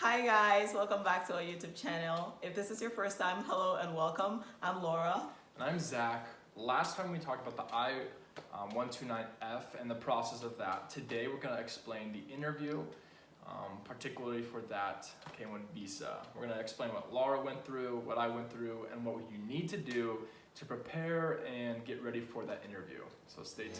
Hi guys, welcome back to our YouTube channel. If this is your first time, hello and welcome. I'm Laura. And I'm Zach. Last time we talked about the I-129F and the process of that. Today we're going to explain the interview, particularly for that K-1 visa. We're going to explain what Laura went through, what I went through, and what you need to do to prepare and get ready for that interview. So stay tuned.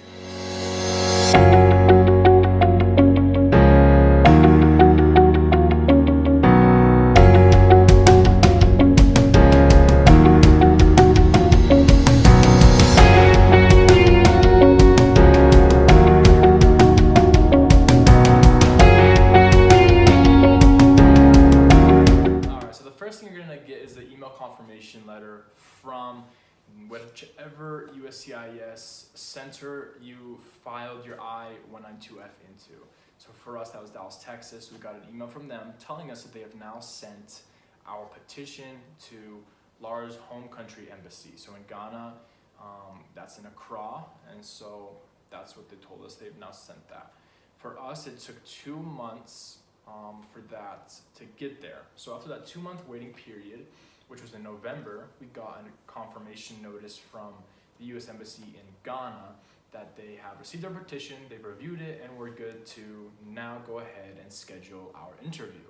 Confirmation letter from whichever USCIS center you filed your I-192F into. So for us, that was Dallas, Texas. We got an email from them telling us that they have now sent our petition to Laura's home country embassy. So in Ghana, that's in Accra, and so that's what they told us. They've now sent that. For us, it took 2 months for that to get there. So after that 2-month waiting period, which was in November, we got a confirmation notice from the U.S. Embassy in Ghana that they have received our petition, they've reviewed it, and we're good to now go ahead and schedule our interview.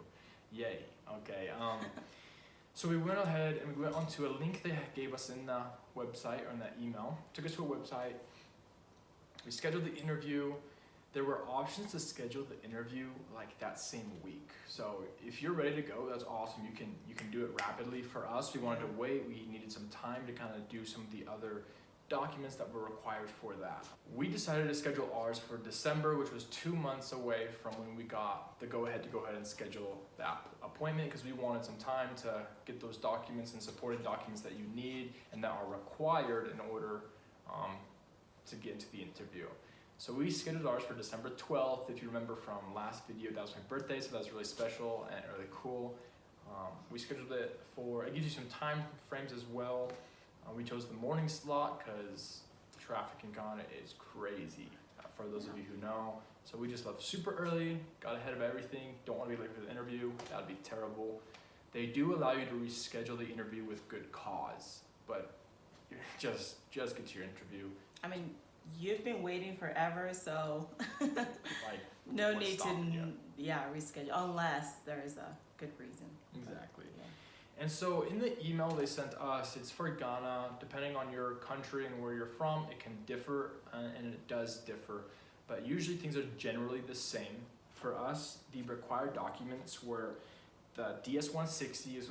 Yay, okay. So we went ahead and we went onto a link they gave us in the website, or in that email, took us to a website. We scheduled the interview. There were options to schedule the interview like that same week. So if you're ready to go, that's awesome. You can do it rapidly. For us, we wanted to wait. We needed some time to kind of do some of the other documents that were required for that. We decided to schedule ours for December, which was 2 months away from when we got the go-ahead to go ahead and schedule that appointment, because we wanted some time to get those documents and supporting documents that you need and that are required in order to get into the interview. So we scheduled ours for December 12th. If you remember from last video, that was my birthday, so that was really special and really cool. We scheduled it for, it gives you some time frames as well. We chose the morning slot because traffic in Ghana is crazy, for those of you who know. So we just left super early, got ahead of everything. Don't want to be late for the interview, that'd be terrible. They do allow you to reschedule the interview with good cause, but just get to your interview. I mean, you've been waiting forever, so like, no need to reschedule unless there is a good reason. Exactly. And so in the email they sent us, it's for Ghana. Depending on your country and where you're from, it can differ, and it does differ. But usually things are generally the same. For us, the required documents were the DS-160,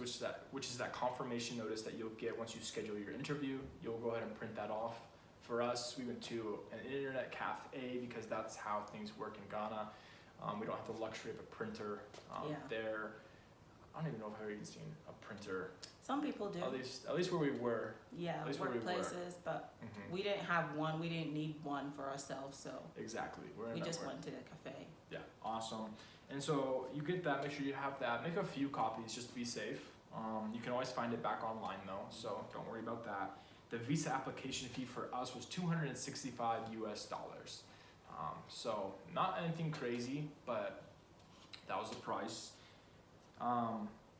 which is that confirmation notice that you'll get once you schedule your interview. You'll go ahead and print that off. For us, we went to an internet cafe because that's how things work in Ghana. We don't have the luxury of a printer there. I don't even know if I've ever even seen a printer. Some people do. At least where we were. Yeah, workplaces, but we didn't have one. We didn't need one for ourselves, so exactly. We just went to the cafe. Yeah, awesome. And so you get that. Make sure you have that. Make a few copies just to be safe. You can always find it back online though, so don't worry about that. The visa application fee for us was $265 US. So not anything crazy, but that was the price.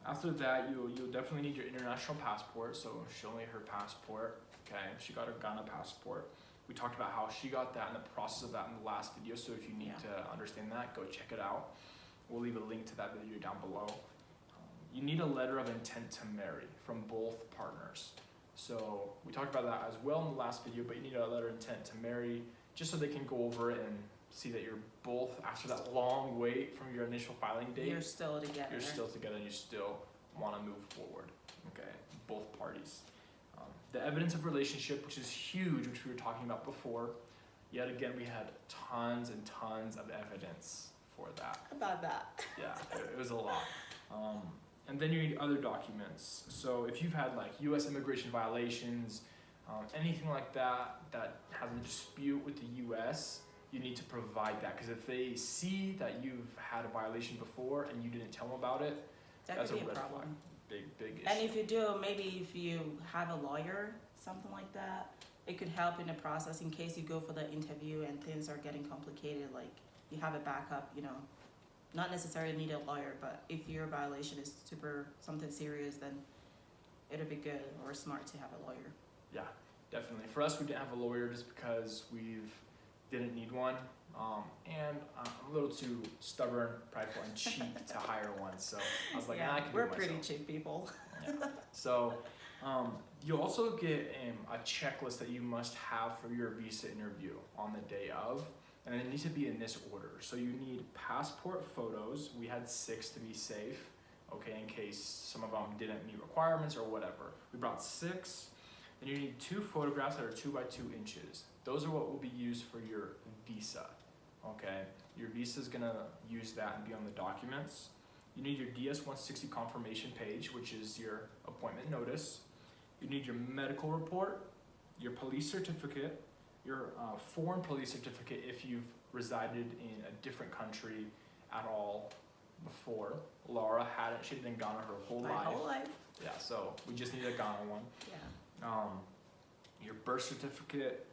After that, you'll definitely need your international passport. So show me her passport. Okay, she got her Ghana passport. We talked about how she got that and the process of that in the last video. So if you need to understand that, go check it out. We'll leave a link to that video down below. You need a letter of intent to marry from both partners. So we talked about that as well in the last video, but you need a letter of intent to marry just so they can go over it and see that you're both, after that long wait from your initial filing date, you're still together. You're still together and you still want to move forward, okay, both parties. The evidence of relationship, which is huge, which we were talking about before. Yet again, we had tons and tons of evidence for that. About that. Yeah, it was a lot. And then you need other documents. So if you've had like U.S. immigration violations, anything like that has a dispute with the U.S., you need to provide that. Because if they see that you've had a violation before and you didn't tell them about it, that's a red flag. Big issue. And if you do, maybe if you have a lawyer, something like that, it could help in the process in case you go for the interview and things are getting complicated. Like you have a backup, not necessarily need a lawyer, but if your violation is super something serious, then it'll be good or smart to have a lawyer. Yeah, definitely. For us, we didn't have a lawyer just because didn't need one. And I'm a little too stubborn, prideful, and cheap to hire one. So I was like, yeah, nah, I can we're do it pretty myself. cheap people. Yeah. So you'll also get a checklist that you must have for your visa interview on the day of. And it needs to be in this order. So you need passport photos. We had 6 to be safe, okay, in case some of them didn't meet requirements or whatever. We brought 6. Then you need 2 photographs that are 2 by 2 inches. Those are what will be used for your visa, okay? Your visa is gonna use that and be on the documents. You need your DS-160 confirmation page, which is your appointment notice. You need your medical report, your police certificate, your foreign police certificate if you've resided in a different country at all before. Laura hadn't, she'd been in Ghana her whole My life. whole life. Yeah, so we just need a Ghana one. Yeah. Your birth certificate,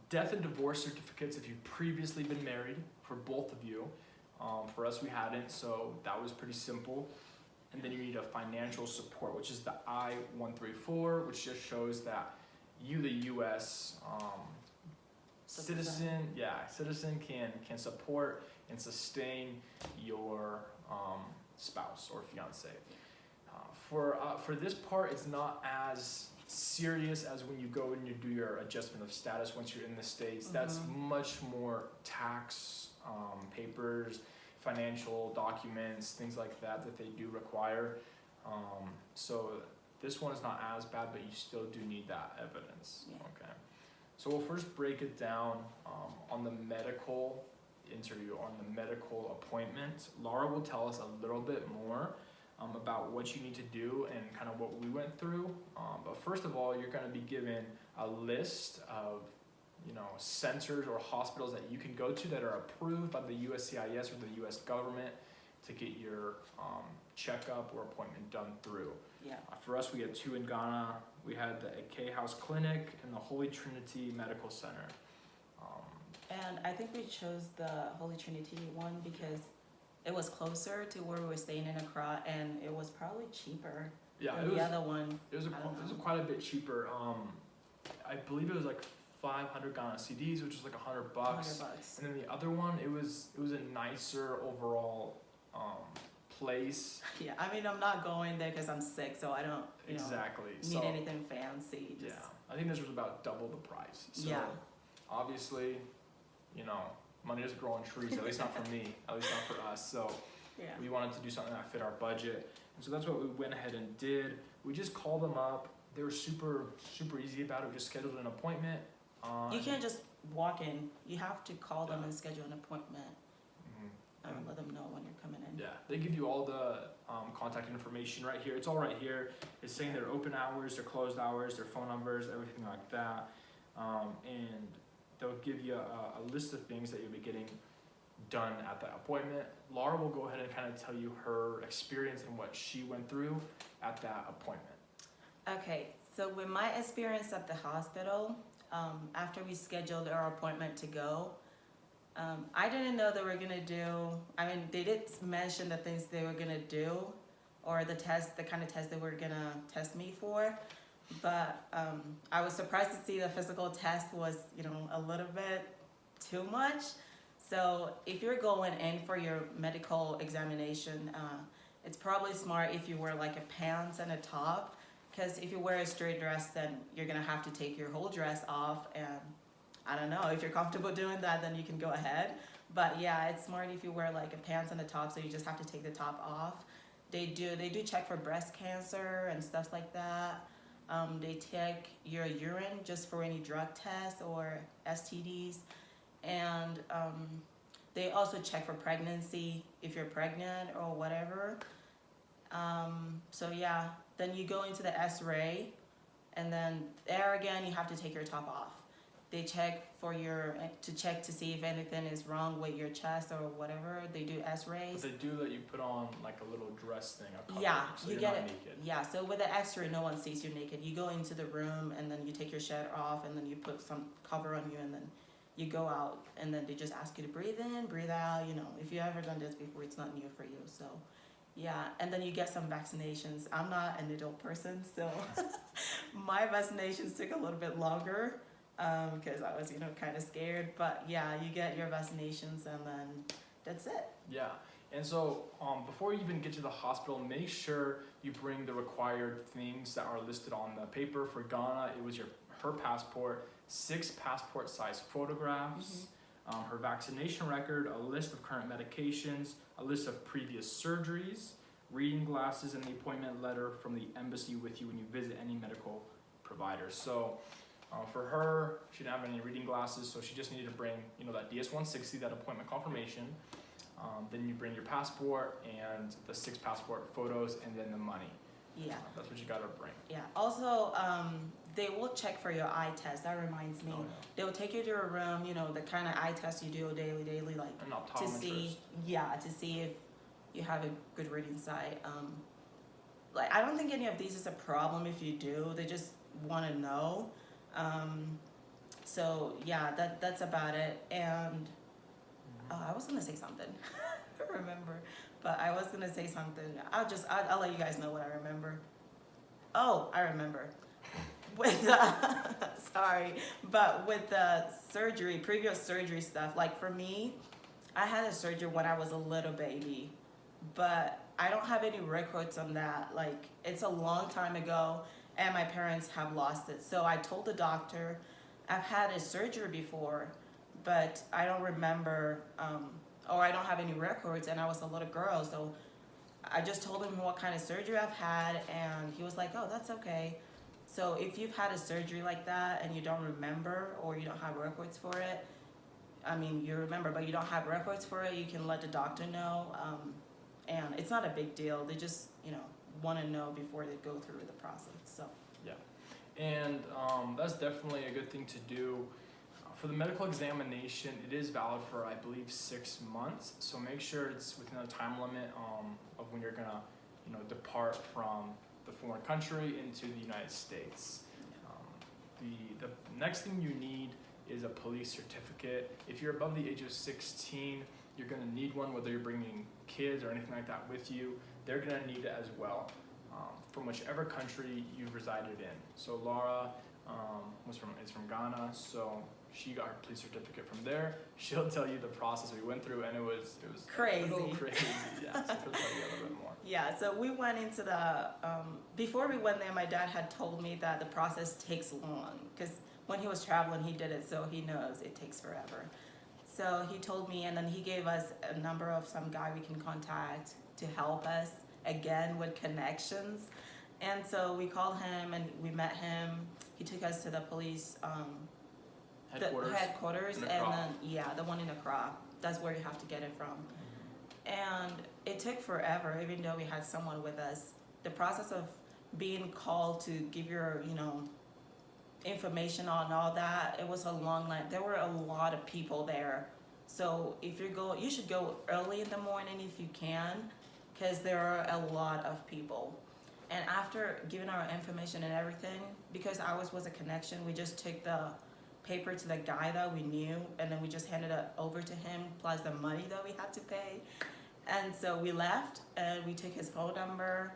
death and divorce certificates if you've previously been married for both of you. For us, we hadn't, so that was pretty simple. And then you need a financial support, which is the I-134, which just shows that you, the U.S. Citizen can support and sustain your spouse or fiance. For this part, it's not as serious as when you go and you do your adjustment of status once you're in the States. That's much more tax papers, financial documents, things like that they do require. So this one is not as bad, but you still do need that evidence. Yeah. Okay. So we'll first break it down on the medical interview, on the medical appointment. Laura will tell us a little bit more about what you need to do and kind of what we went through. But first of all, you're going to be given a list of centers or hospitals that you can go to that are approved by the USCIS or the US government to get your checkup or appointment done through. Yeah. For us, we had 2 in Ghana. We had the K House Clinic and the Holy Trinity Medical Center. And I think we chose the Holy Trinity one because it was closer to where we were staying in Accra, and it was probably cheaper Yeah, than the other one. It was quite a bit cheaper. I believe it was like 500 Ghana cedis, which is like $100. $100. And then the other one, it was a nicer overall place. Yeah, I mean, I'm not going there because I'm sick, so I don't, Exactly. need anything fancy. Yeah, Just, I think this was about double the price. So yeah. obviously, money doesn't grow on trees, at least not for me, at least not for us. So Yeah. we wanted to do something that fit our budget. And so that's what we went ahead and did. We just called them up. They were super, super easy about it. We just scheduled an appointment. You can't just walk in. You have to call them Yeah. and schedule an appointment. Let them know when you're coming in. Yeah, they give you all the contact information right here. It's all right here. It's saying their open hours, their closed hours, their phone numbers, everything like that. And they'll give you a list of things that you'll be getting done at that appointment. Laura will go ahead and kind of tell you her experience and what she went through at that appointment. Okay, so with my experience at the hospital, after we scheduled our appointment to go, I didn't know they were gonna do, they did mention the things they were gonna do, or the kind of test they were gonna test me for, but I was surprised to see the physical test was, a little bit too much. So if you're going in for your medical examination, it's probably smart if you wear like a pants and a top, because if you wear a straight dress, then you're gonna have to take your whole dress off, and I don't know, if you're comfortable doing that, then you can go ahead. But yeah, it's smart if you wear like a pants and a top, so you just have to take the top off. They do check for breast cancer and stuff like that. They take your urine just for any drug tests or STDs. And they also check for pregnancy, if you're pregnant or whatever. So yeah, then you go into the X-ray, and then there again, you have to take your top off. They check to see if anything is wrong with your chest or whatever. They do X-rays. But they do let you put on like a little dress thing, a cover, Yeah, so you you're get not it. naked. Yeah, so with the X-ray, no one sees you naked. You go into the room, and then you take your shirt off, and then you put some cover on you, and then you go out and then they just ask you to breathe in, breathe out. You know, if you've ever done this before, it's not new for you. So, yeah, and then you get some vaccinations. I'm not an adult person, so my vaccinations took a little bit longer because I was, kind of scared. But yeah, you get your vaccinations and then that's it. Yeah. And so before you even get to the hospital, make sure you bring the required things that are listed on the paper. For Ghana, it was her passport, 6 passport size photographs, her vaccination record, a list of current medications, a list of previous surgeries, reading glasses, and the appointment letter from the embassy with you when you visit any medical provider. So for her, she didn't have any reading glasses, so she just needed to bring, that DS-160, that appointment confirmation. Then you bring your passport and the 6 passport photos, and then the money. Yeah. That's what you gotta bring. Yeah. Also, they will check for your eye test. That reminds me. Oh, yeah. They will take you to a room, the kind of eye test you do daily, like An to optometrist. see if you have a good reading sight. Like I don't think any of these is a problem if you do. They just want to know. So yeah, that's about it. And I was gonna say something. I don't remember, but I was gonna say something. I'll let you guys know what I remember. Oh, I remember. With sorry, but with the surgery, previous surgery stuff, like for me, I had a surgery when I was a little baby, but I don't have any records on that. Like it's a long time ago, and my parents have lost it. So I told the doctor, I've had a surgery before, but I don't remember, or I don't have any records, and I was a little girl, so I just told him what kind of surgery I've had, and he was like, oh, that's okay. So if you've had a surgery like that and you don't remember or you don't have records for it, I mean, you remember, but you don't have records for it, you can let the doctor know, and it's not a big deal. They just, want to know before they go through the process, so. Yeah. And that's definitely a good thing to do. For the medical examination, it is valid for, I believe, 6 months. So make sure it's within the time limit of when you're gonna, depart from the foreign country into the United States. The next thing you need is a police certificate. If you're above the age of 16, you're gonna need one, whether you're bringing kids or anything like that with you. They're gonna need it as well, from whichever country you've resided in. So Laura is from Ghana, so she got her police certificate from there. She'll tell you the process we went through, and it was crazy. A little crazy. Yeah, so she'll tell you a little bit more. Yeah, so we went into the, before we went there, my dad had told me that the process takes long, because when he was traveling, he did it, so he knows it takes forever. So he told me, and then he gave us a number of some guy we can contact to help us, again, with connections. And so we called him, and we met him. He took us to the police, Headquarters. the headquarters, In and Accra. then, yeah, the one in Accra. That's where you have to get it from. And it took forever, even though we had someone with us. The process of being called to give your, information on all that, it was a long line. There were a lot of people there. So if you should go early in the morning if you can, because there are a lot of people. And after giving our information and everything, because ours was a connection, we just took the paper to the guy that we knew, and then we just handed it over to him, plus the money that we had to pay. And so we left, and we took his phone number,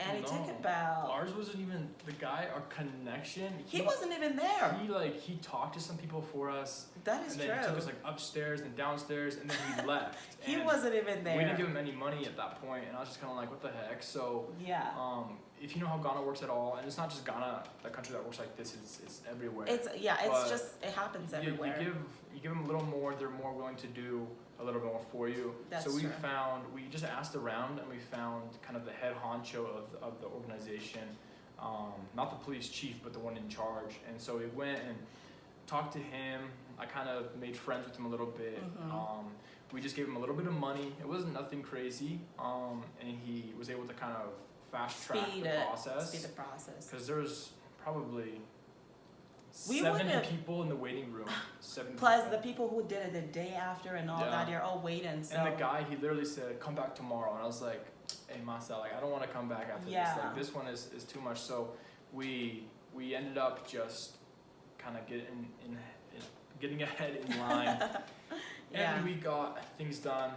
and it took about... Ours wasn't even the guy, our connection. He wasn't even there. He talked to some people for us. That is and then true. he took us upstairs and downstairs, and then he left. He And wasn't even there. we didn't give him any money at that point, and I was just kind of like, what the heck? So Yeah. if you know how Ghana works at all, and it's not just Ghana, the country that works like this, it's everywhere. It's But just, it happens everywhere. You give them a little more, they're more willing to do a little bit more for you. That's so we true. we just asked around, and we found kind of the head honcho of the organization, not the police chief, but the one in charge. And so we went and talked to him. I kind of made friends with him a little bit. We just gave him a little bit of money. It wasn't nothing crazy, and he was able to kind of fast track the process. Speed the process. Because there was probably We 70 would've- people in the waiting room. 70 Plus people. the people who did it the day after and all Yeah. that, they're all waiting. So And the guy, he literally said, "Come back tomorrow." And I was like, "Hey, Masa, like I don't want to come back after this. Yeah. Like this one is too much." So we ended up just kind of getting ahead in line. Yeah. And we got things done.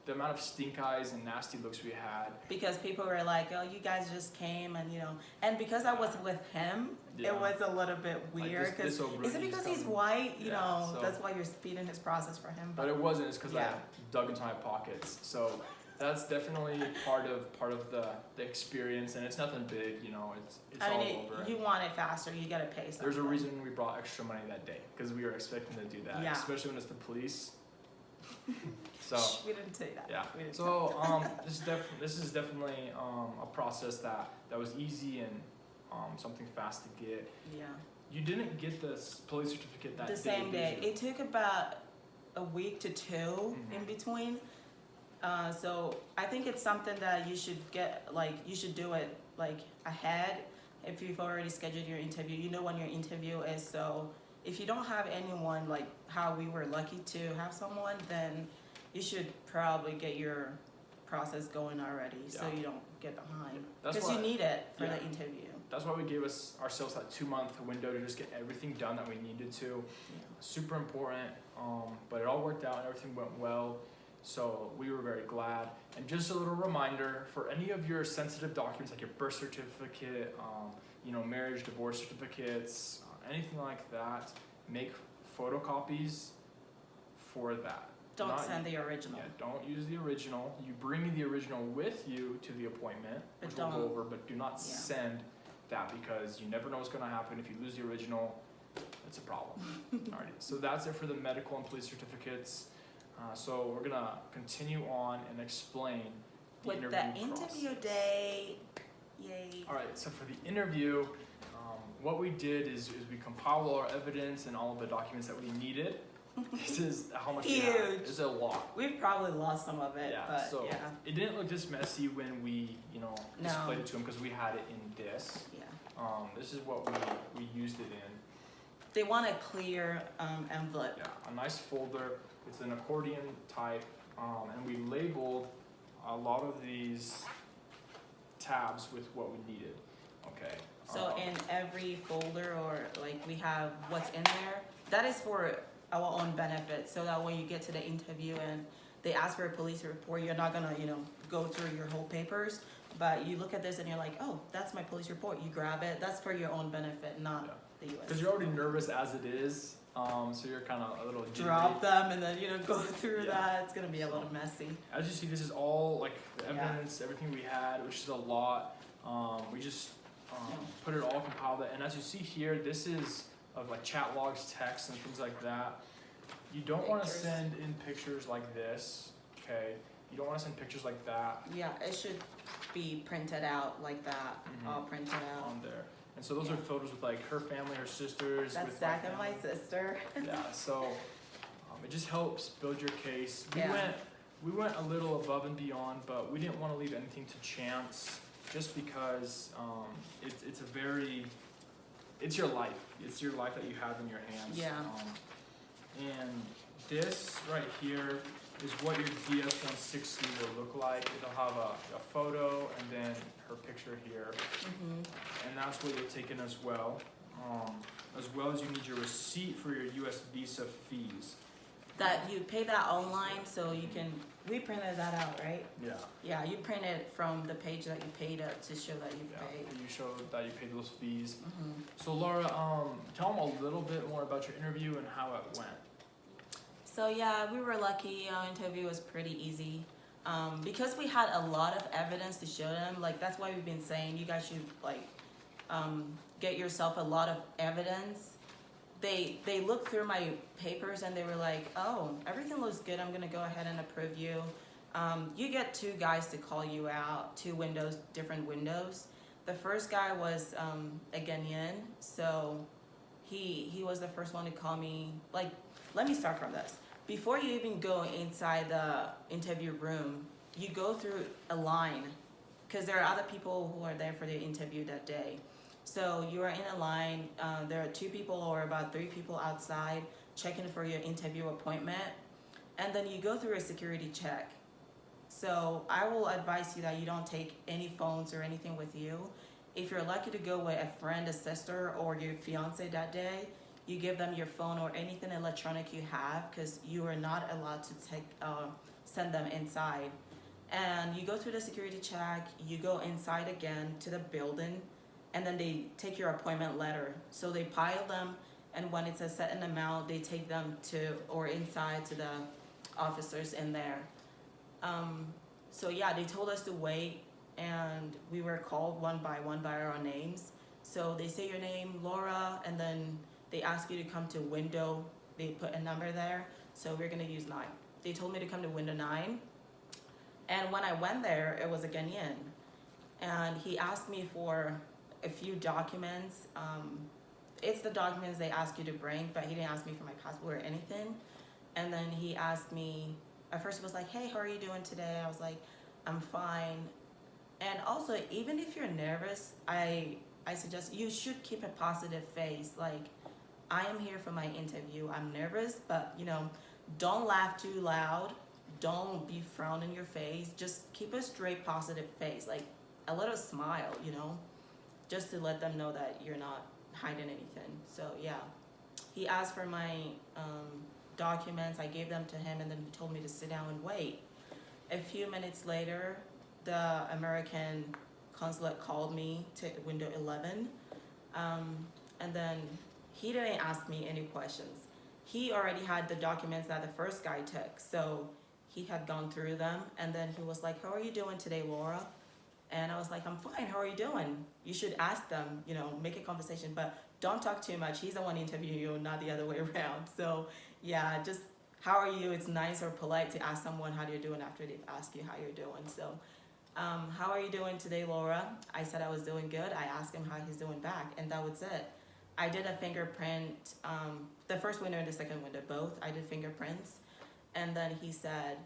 The amount of stink eyes and nasty looks we had. Because people were like, oh, you guys just came and, you know, and because I was with him, Yeah. it was a little bit weird. Like Because this over is it here, because just he's tell me. white? You Yeah, know, so- that's why you're speeding his process for him. But it wasn't. It's because I Yeah. dug into my pockets. So that's definitely part of the experience, and it's nothing big. You know, it's I all mean, over. you want it faster, you gotta pay something. There's a reason we brought extra money that day because we were expecting to do that, Yeah. especially when it's the police. So. Shh, we didn't say that. Yeah. We didn't So this is definitely a process that was easy and something fast to get. Yeah. You didn't get the police certificate that The day. same did day. you? It took about a week to 2 Mhm. in between. So I think it's something that you should get, like, you should do it like ahead. If you've already scheduled your interview, you know when your interview is. So if you don't have anyone, like how we were lucky to have someone, then you should probably get your process going already, so Yeah. you don't get behind. That's Because you why- need it for yeah. the interview. That's why we gave ourselves that 2-month window to just get everything done that we needed to. Yeah. Super important, but it all worked out and everything went well. So we were very glad. And just a little reminder for any of your sensitive documents like your birth certificate, marriage, divorce certificates, anything like that, make photocopies for that. Don't Not- send the original. Yeah, don't use the original. You bring the original with you to the appointment, But which we'll go don't- over, but do not yeah. send that because you never know what's going to happen. If you lose the original, it's a problem. Alrighty, so that's it for the medical and police certificates. So we're going to continue on and explain the With interview the interview process. day, yay. Alright, so for the interview, what we did is we compiled all our evidence and all of the documents that we needed. This is how much we have. Huge. It's a lot. We've probably lost some of it, Yeah, but so yeah, it didn't look this messy when we, displayed it to him because we had it in this. yeah. This is what we used it in. They want a clear envelope. Yeah, a nice folder. It's an accordion type, and we labeled a lot of these tabs with what we needed. Okay. So in every folder or like we have what's in there, that is for our own benefit. So that when you get to the interview and they ask for a police report, you're not gonna, go through your whole papers. But you look at this and you're like, oh, that's my police report. You grab it. That's for your own benefit, not the U.S. Because you're already nervous as it is, so you're kind of a little jittery. Drop them and then go through Yeah. that. It's gonna be a little messy. As you see, this is all like the Yeah. evidence, everything we had, which is a lot. We just put it all, compiled it, and as you see here, this is of like chat logs, text, and things like that. You don't want to Pictures. send in pictures like this, okay? You don't want to send pictures like that Yeah, it should be printed out like that, Mhm. all printed out. on there. And so those Yeah. are photos with like her family, her sisters. That's with Zach and my family. sister. Yeah, so it just helps build your case. Yeah. We went a little above and beyond, but we didn't want to leave anything to chance, just because it's your life. It's your life that you have in your hands. Yeah. And this right here is what your DS-160 will look like. It'll have a photo and then her picture here, and that's what you're taking as well. As well as you need your receipt for your U.S. visa fees. That you pay that online, so you can. We printed that out, right? Yeah. Yeah, you print it from the page that you paid to show that you Yeah, paid. you showed that you paid those fees. Mhm. So Laura, tell them a little bit more about your interview and how it went. So yeah, we were lucky. Our interview was pretty easy. Because we had a lot of evidence to show them. Like that's why we've been saying you guys should get yourself a lot of evidence. They looked through my papers and they were like, oh, everything looks good. I'm gonna go ahead and approve you. You get 2 guys to call you out, 2 different windows. The first guy was a Ghanaian, so he was the first one to call me. Like, let me start from this. Before you even go inside the interview room, you go through a line because there are other people who are there for the interview that day. So you are in a line. There are 2 people or about 3 people outside checking for your interview appointment, and then you go through a security check. So I will advise you that you don't take any phones or anything with you. If you're lucky to go with a friend, a sister, or your fiance that day, you give them your phone or anything electronic you have, because you are not allowed to send them inside. And you go through the security check, you go inside again to the building, and then they take your appointment letter. So they pile them, and when it's a certain amount, they take them inside to the officers in there. So yeah, they told us to wait, and we were called one by our names. So they say your name, Laura, and then they ask you to come to window. They put a number there, so we're gonna use 9. They told me to come to window 9, and when I went there, it was a Ghanaian, and he asked me for a few documents. It's the documents they ask you to bring, but he didn't ask me for my passport or anything. And then he asked me, at first he was like, hey, how are you doing today? I was like, I'm fine. And also, even if you're nervous, I suggest you should keep a positive face. Like, I am here for my interview. I'm nervous, but don't laugh too loud. Don't be frowning in your face. Just keep a straight positive face, like a little smile, just to let them know that you're not hiding anything. So yeah, he asked for my documents. I gave them to him, and then he told me to sit down and wait. A few minutes later, the American consulate called me to window 11, and then he didn't ask me any questions. He already had the documents that the first guy took, so he had gone through them, and then he was like, how are you doing today, Laura? And I was like, I'm fine, how are you doing? You should ask them, make a conversation, but don't talk too much. He's the one interviewing you, not the other way around. So yeah, just how are you? It's nice or polite to ask someone how you're doing after they've asked you how you're doing. So how are you doing today, Laura? I said I was doing good. I asked him how he's doing back, and that was it. I did a fingerprint, the first window and the second window, both. I did fingerprints. And then he said,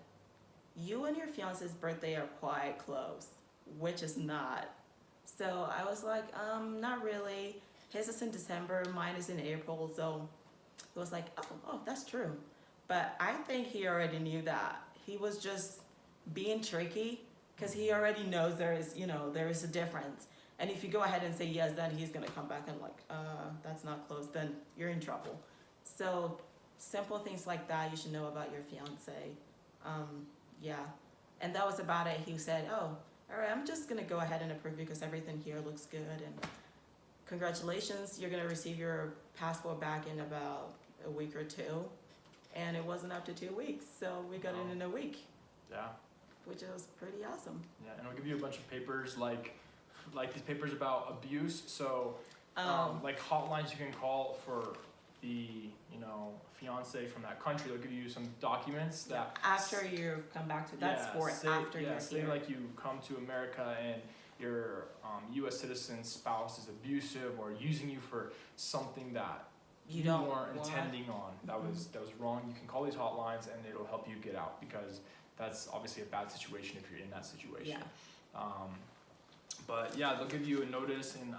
you and your fiance's birthday are quite close, which is not. So I was like, not really. His is in December, mine is in April. So he was like, oh, that's true. But I think he already knew that. He was just being tricky, because he already knows there is a difference. And if you go ahead and say yes, then he's gonna come back and like, that's not close, then you're in trouble. So simple things like that you should know about your fiance. Yeah, and that was about it. He said, oh, all right, I'm just gonna go ahead and approve you because everything here looks good, and congratulations, you're gonna receive your passport back in about a week or 2. And it wasn't up to 2 weeks, so we got it in a week. Yeah. Which was pretty awesome. Yeah, and I'll give you a bunch of papers like these papers about abuse. So like hotlines you can call for the fiance from that country. They'll give you some documents that after you've come back to after you're say here. like you come to America and your U.S. citizen spouse is abusive or using you for something that you weren't intending on. That was wrong. You can call these hotlines and it'll help you get out, because that's obviously a bad situation if you're in that situation. Yeah. But yeah, they'll give you a notice and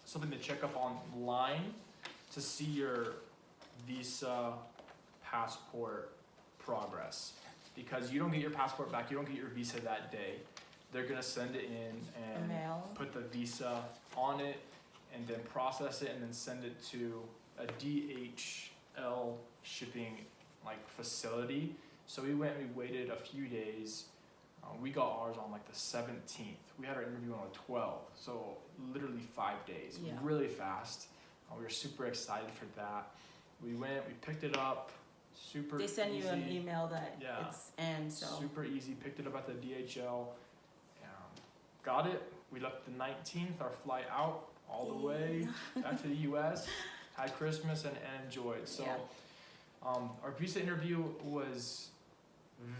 something to check up online to see your visa passport progress, because you don't get your passport back, you don't get your visa that day. They're gonna send it in and put the visa on it and then process it and then send it to a DHL shipping facility. So we waited a few days. We got ours on the 17th. We had our interview on the 12th. So literally 5 days, really fast. We were super excited for that. We went, we picked it up, super easy. They send you an email that it's in, so. Super easy, picked it up at the DHL. Got it, we left the 19th, our flight out all the way back to the US, had Christmas and enjoyed. So our visa interview was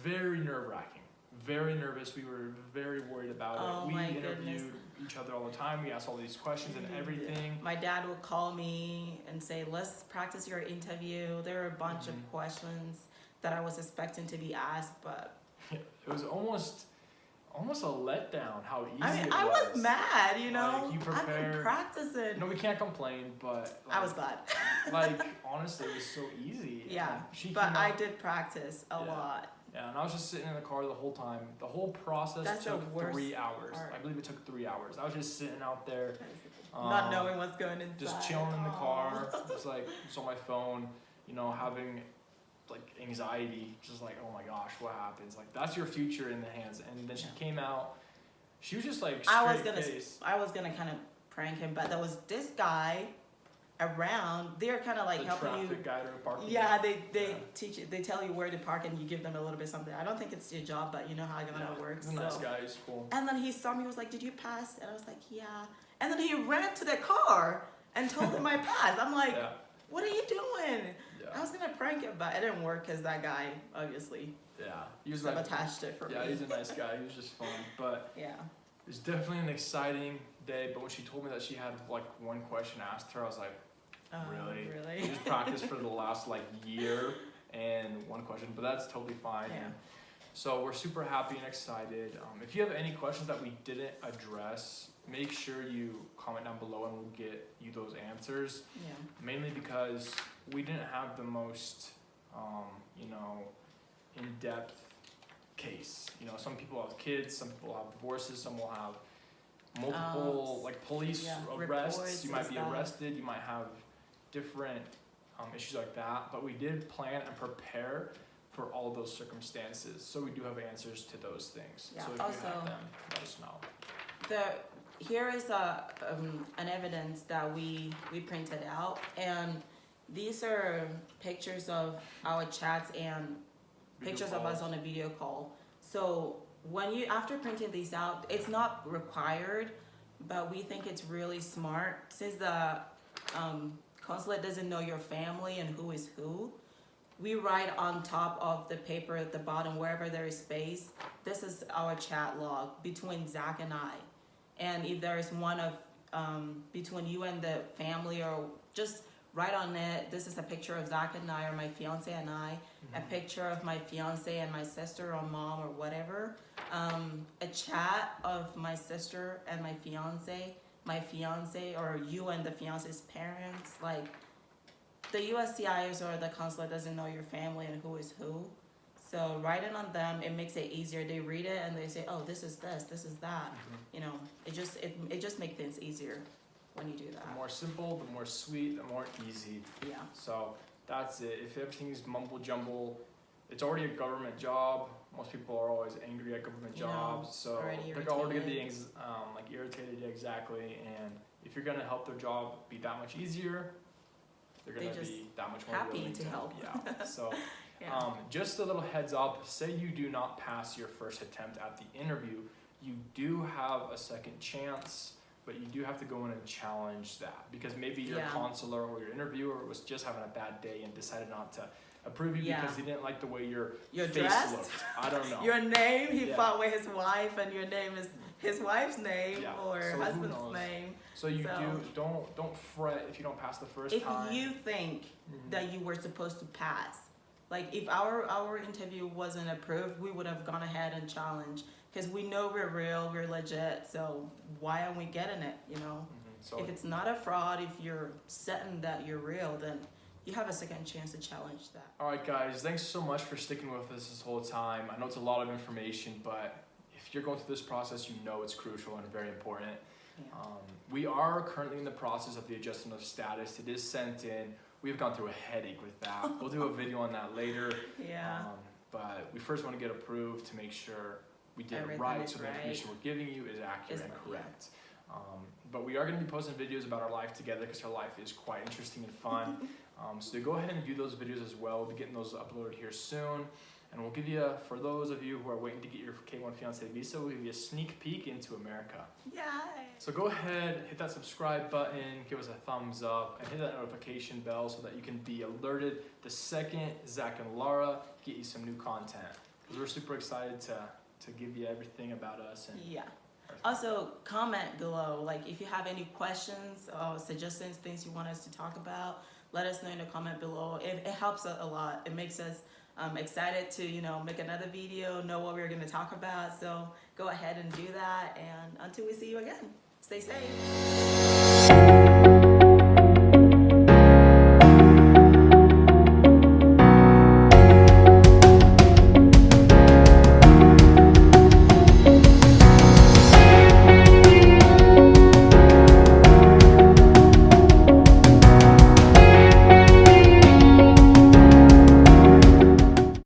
very nerve-wracking. Very nervous. We were very worried about it. We interviewed each other all the time. We asked all these questions and everything. My dad would call me and say, let's practice your interview. There were a bunch of questions that I was expecting to be asked, but it was almost a letdown how easy it was. I was mad, you know. You prepared. I've been practicing. No, we can't complain, but I was glad. Honestly, it was so easy. Yeah, but I did practice a lot. Yeah, and I was just sitting in the car the whole time. The whole process took 3 hours. I believe it took 3 hours. I was just sitting out there Not knowing what's going inside. Just chilling in the car, just on my phone, having like anxiety, just like, oh my gosh, what happens? Like, that's your future in the hands. And then she came out, she was just like I was gonna kind of prank him, but there was this guy around. They're kind of like the helping you. Traffic guy to parking. Yeah, they teach you. They tell you where to park, and you give them a little bit something. I don't think it's your job, but you know how it works. He's a nice guy. He's cool. And then he saw me. He was like, "Did you pass?" And I was like, "Yeah." And then he ran to the car and told him I passed. I'm like, "What are you doing?" Yeah. I was gonna prank him, but it didn't work because that guy obviously sabotaged it for me. Yeah, he's a nice guy. He was just fun, but yeah, it was definitely an exciting day. But when she told me that she had like one question asked her, I was like, really? Really? She just practiced for the last like year and one question, but that's totally fine. Yeah. And so we're super happy and excited. If you have any questions that we didn't address, make sure you comment down below and we'll get you those answers. Yeah. Mainly because we didn't have the most, in-depth case. Some people have kids, some people have divorces, some will have multiple police arrests. You might be arrested, you might have different issues like that. But we did plan and prepare for all those circumstances. So we do have answers to those things. Yeah. So if Also, you have them, let us know. Here is an evidence that we printed out, and these are pictures of our chats and pictures of us on a video call. So after printing these out, it's not required, but we think it's really smart since the consulate doesn't know your family and who is who. We write on top of the paper at the bottom, wherever there is space, this is our chat log between Zach and I. And if there is one of between you and the family, or just write on it, this is a picture of Zach and I, or my fiance and I, a picture of my fiance and my sister or mom or whatever, a chat of my sister and my fiance, or you and the fiance's parents. Like, the USCIS or the consulate doesn't know your family and who is who. So writing on them, it makes it easier. They read it and they say, "Oh, this is this is that." It just makes things easier when you do that. The more simple, the more sweet, the more easy. Yeah. So that's it. If everything's mumble jumble, it's already a government job. Most people are always angry at government jobs, so they're already gonna be irritated. Yeah, exactly. And if you're gonna help their job be that much easier, they're gonna be that much more happy willing to help. Yeah. So. Yeah. Just a little heads up, say you do not pass your first attempt at the interview, you do have a second chance, but you do have to go in and challenge that, because maybe your consular or your interviewer was just having a bad day and decided not to approve you because he didn't like the way your face dressed looked. I don't know. Your name, he fought with his wife, and your name is his wife's name or husband's name. So don't fret if you don't pass the first time. If you think that you were supposed to pass, like if our interview wasn't approved, we would have gone ahead and challenged, because we know we're real, we're legit. So why aren't we getting it? So if it's not a fraud, if you're certain that you're real, then you have a second chance to challenge that. All right, guys, thanks so much for sticking with us this whole time. I know it's a lot of information, but if you're going through this process, you know it's crucial and very important. Yeah. We are currently in the process of the adjustment of status. It is sent in. We've gone through a headache with that. We'll do a video on that later. Yeah. But we first want to get approved to make sure we did it right, so the information we're giving you is accurate and correct. But we are going to be posting videos about our life together, because our life is quite interesting and fun. So go ahead and view those videos as well. We'll be getting those uploaded here soon. And we'll give you, for those of you who are waiting to get your K-1 Fiancé visa, we'll give you a sneak peek into America. Yay! So go ahead, hit that subscribe button, give us a thumbs up, and hit that notification bell so that you can be alerted the second Zach and Laura get you some new content. Because we're super excited to give you everything about us. And also, comment below. Like, if you have any questions or suggestions, things you want us to talk about, let us know in the comment below. It helps a lot. It makes us excited to make another video, know what we're going to talk about. So go ahead and do that, and until we see you again, stay safe.